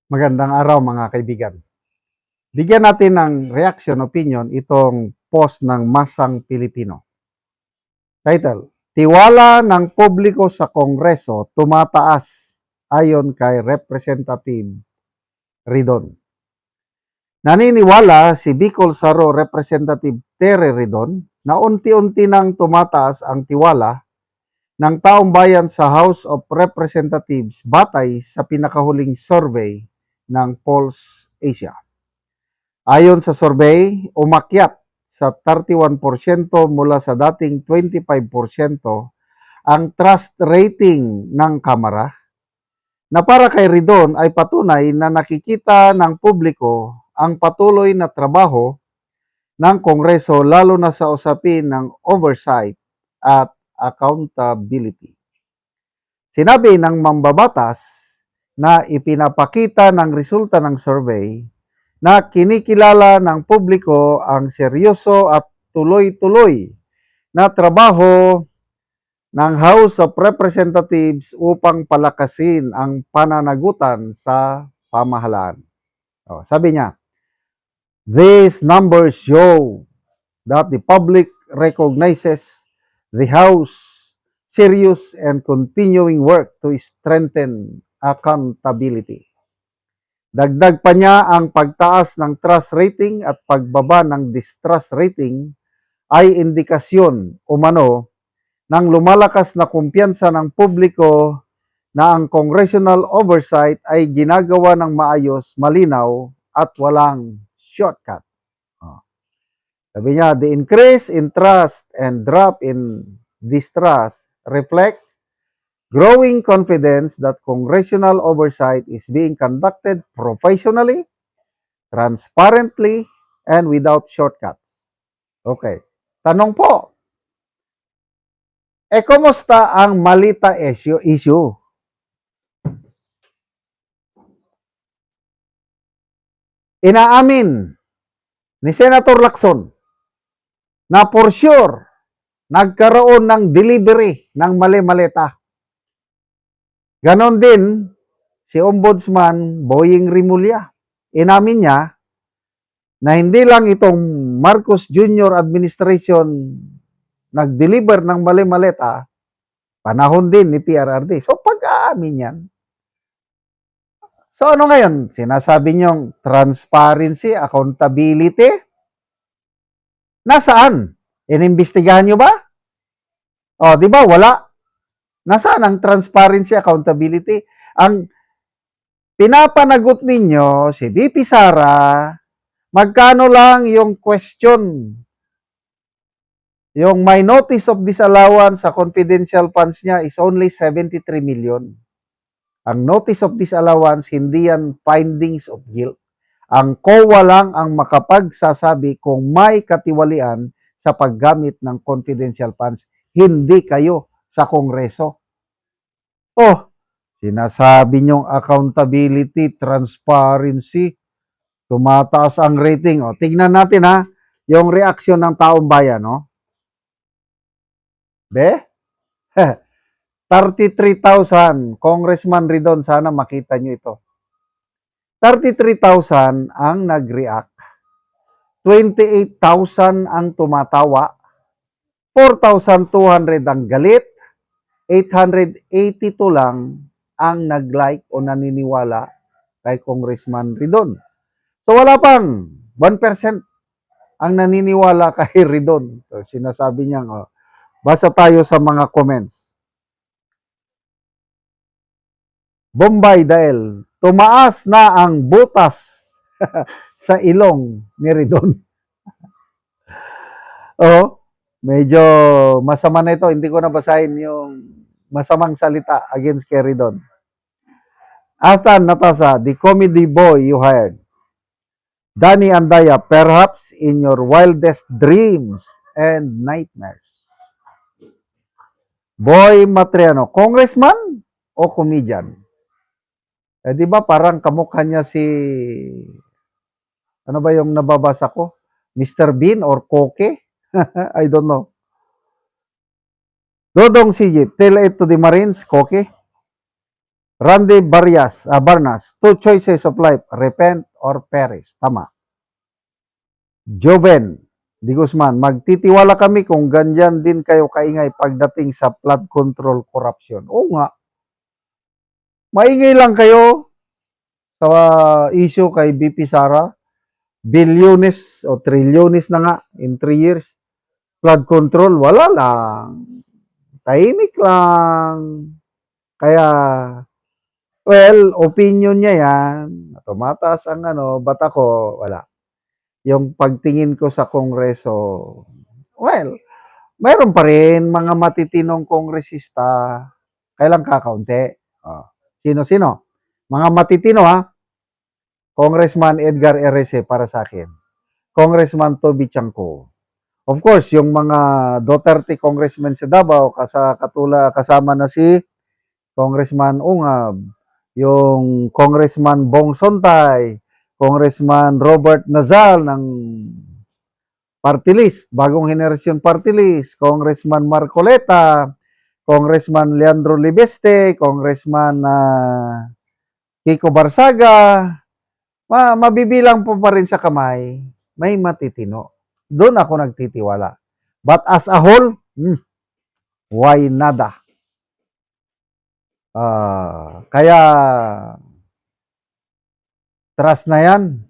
Magandang araw mga kaibigan. Bigyan natin ng reaction, opinion itong post ng Masang Pilipino. Title, Tiwala ng publiko sa Kongreso tumataas ayon kay Representative Ridon. Naniniwala si Bicol Saro Representative Tere Ridon na unti-unti nang tumataas ang tiwala ng taong bayan sa House of Representatives batay sa pinakahuling survey ng Pulse Asia. Ayon sa survey, umakyat sa 31% mula sa dating 25% ang trust rating ng Kamara na para kay Ridon ay patunay na nakikita ng publiko ang patuloy na trabaho ng Kongreso lalo na sa usapin ng oversight at accountability. Sinabi ng mambabatas na ipinapakita ng resulta ng survey na kinikilala ng publiko ang seryoso at tuloy-tuloy na trabaho ng House of Representatives upang palakasin ang pananagutan sa pamahalaan. Sabi niya, these numbers show that the public recognizes the House serious and continuing work to strengthen accountability. Dagdag pa niya ang pagtaas ng trust rating at pagbaba ng distrust rating ay indikasyon umano ng lumalakas na kumpiyansa ng publiko na ang congressional oversight ay ginagawa ng maayos, malinaw at walang shortcut. Sabi niya, the increase in trust and drop in distrust reflect growing confidence that congressional oversight is being conducted professionally, transparently, and without shortcuts. Okay. Tanong po, kumusta ang Malita issue? Inaamin ni Senator Lacson na for sure nagkaroon ng delivery ng mali-maleta. Ganon din si Ombudsman Boying Rimulya. Inamin niya na hindi lang itong Marcos Jr. administration nag-deliver ng mali-maleta, panahon din ni PRRD. So pag-aamin yan. So ano ngayon? Sinasabi niyong transparency, accountability? Nasaan? Inimbestigahan niyo ba? Di ba? Wala. Nasaan ang transparency, accountability? Ang pinapanagot ninyo, si VP Sara, magkano lang yung question? Yung my notice of disallowance sa confidential funds niya is only 73 million. Ang notice of disallowance, hindi yan findings of guilt. Ang COA lang ang makapagsasabi kung may katiwalian sa paggamit ng confidential funds. Hindi kayo sa Kongreso. Sinasabi niyong accountability, transparency, tumataas ang rating. Tingnan natin yung reaksyon ng taong bayan. Be? 33,000. Congressman Ridon, sana makita niyo ito. 33,000 ang nag-react. 28,000 ang tumatawa. 4,200 ang galit. 882 lang ang nag-like o naniniwala kay Congressman Ridon. So wala pang 1% ang naniniwala kay Ridon. So, sinasabi niya, basa tayo sa mga comments. Bombay dahil tumaas na ang butas sa ilong ni Ridon. Medyo masama na ito. Hindi ko nabasahin yung masamang salita against kay Ridon. Athan Natasa, the comedy boy you hired. Danny Andaya, perhaps in your wildest dreams and nightmares. Boy Matriano, congressman o comedian? Di ba parang kamukha niya si, ano ba yung nababasa ko? Mr. Bean or Koke? I don't know. Dodong Sijit, tell it to the Marines, Koke. Randy Barnas, two choices of life, repent or perish. Tama. Joven Di Guzman, magtitiwala kami kung ganyan din kayo kaingay pagdating sa flood control corruption. Oo nga, maingay lang kayo sa issue kay BP Sara. Bilyones o trilyones na nga in 3 years. Flood control, wala lang. Tahimik lang. Kaya, well, opinion niya yan. Tumataas ang ba't ako, wala. Yung pagtingin ko sa Kongreso, well, mayroon pa rin mga matitinong kongresista. Kailang kakaunti. Sino-sino? Mga matitino ha. Congressman Edgar Erese para sa akin. Congressman Toby Chanco. Of course, yung mga Duterte congressman sa Davao, kasama na si Congressman Ungab, yung Congressman Bong Sontay, Congressman Robert Nazal ng party list, bagong henerasyon party list, Congressman Marcoleta, Congressman Leandro Libeste, Congressman Kiko Barsaga, mabibilang po pa rin sa kamay, may matitino. Doon ako nagtitiwala. But as a whole, why nada? Kaya, trust na yan.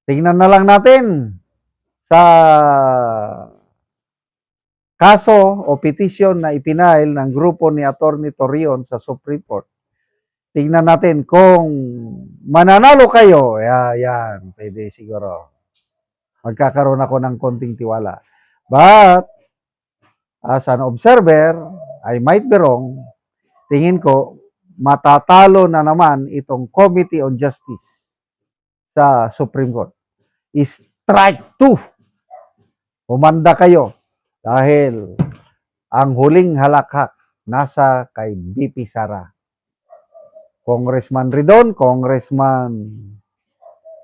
Tingnan na lang natin sa kaso o petition na ipinail ng grupo ni Attorney Torreon sa Supreme Court. Tingnan natin kung mananalo kayo. Yan, pwede siguro. Magkakaroon ako ng konting tiwala. But, as an observer, I might be wrong. Tingin ko, matatalo na naman itong Committee on Justice sa Supreme Court. Strike 2. Humanda kayo dahil ang huling halakhak nasa kay BP Sara. Congressman Ridon, Congressman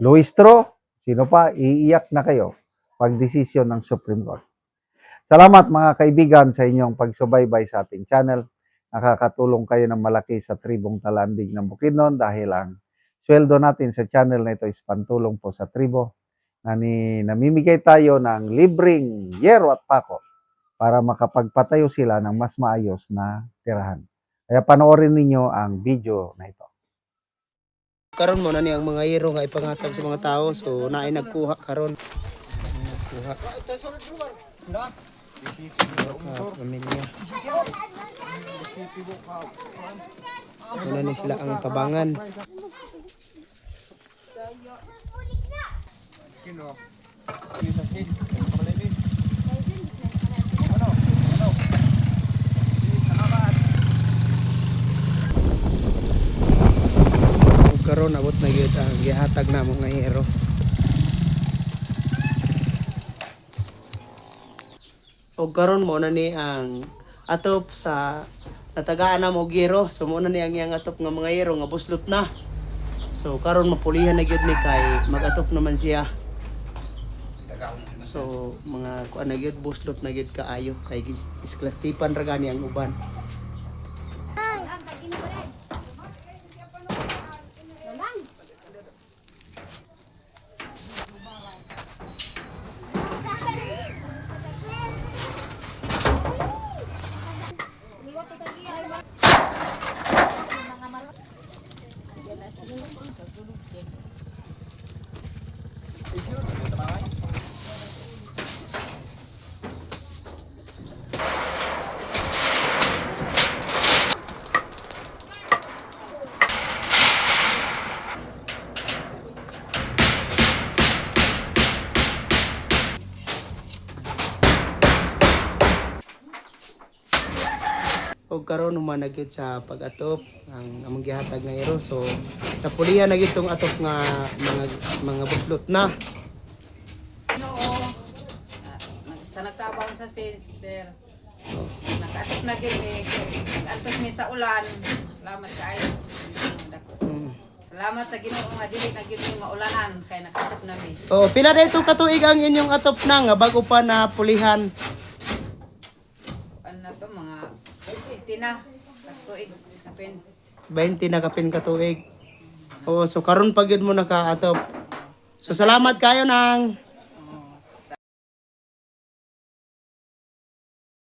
Luistro, sino pa, iiyak na kayo pag desisyon ng Supreme Court. Salamat mga kaibigan sa inyong pagsubaybay sa ating channel. Nakakatulong kayo ng malaki sa tribong Talandig ng Bukidnon dahil ang sweldo natin sa channel na ito is pantulong po sa tribo na namimigay tayo ng libreng yero at pako para makapagpatayo sila ng mas maayos na tirahan. Kaya panoorin ninyo ang video na ito. Karon mo na ni ang mga yero nga ipangatag sa mga tao, so naay nagkuha karon. Nagkuha. Pamilya. Wala ni sila ang tabangan. Karon abot na gyud ang gihatag na mga hero. O karon mo na ni ang atop sa natagaan na mo giro. So mo na ni ang iyang atop nga mga hero nga buslot na. So karon mapulihan na gyud ni kay mag-atop naman siya. So mga kuan na gyud buslot na gyud kaayo kay isklastipan ra gani ang uban. Og karon naman na gyud sa pag-atop ang among gihatag nga hero. So napulihan na gyud tong atop nga mga buslot na. Sa nagtabang sa sir. Nakatip na gyud mi. Antos mi sa ulan. Salamat kaayo. Salamat sa Ginoo nga dili na gyud mi maulanan kay nakatip na mi. Oh, pila dayto ka tuig ang inyong atop na nga bago pa na pulihan? Ano to mga 50 na. Tuig kapin 20 na kapin ka tuig. Oo, so karon pag yun mo naka-atop. So salamat kayo nang.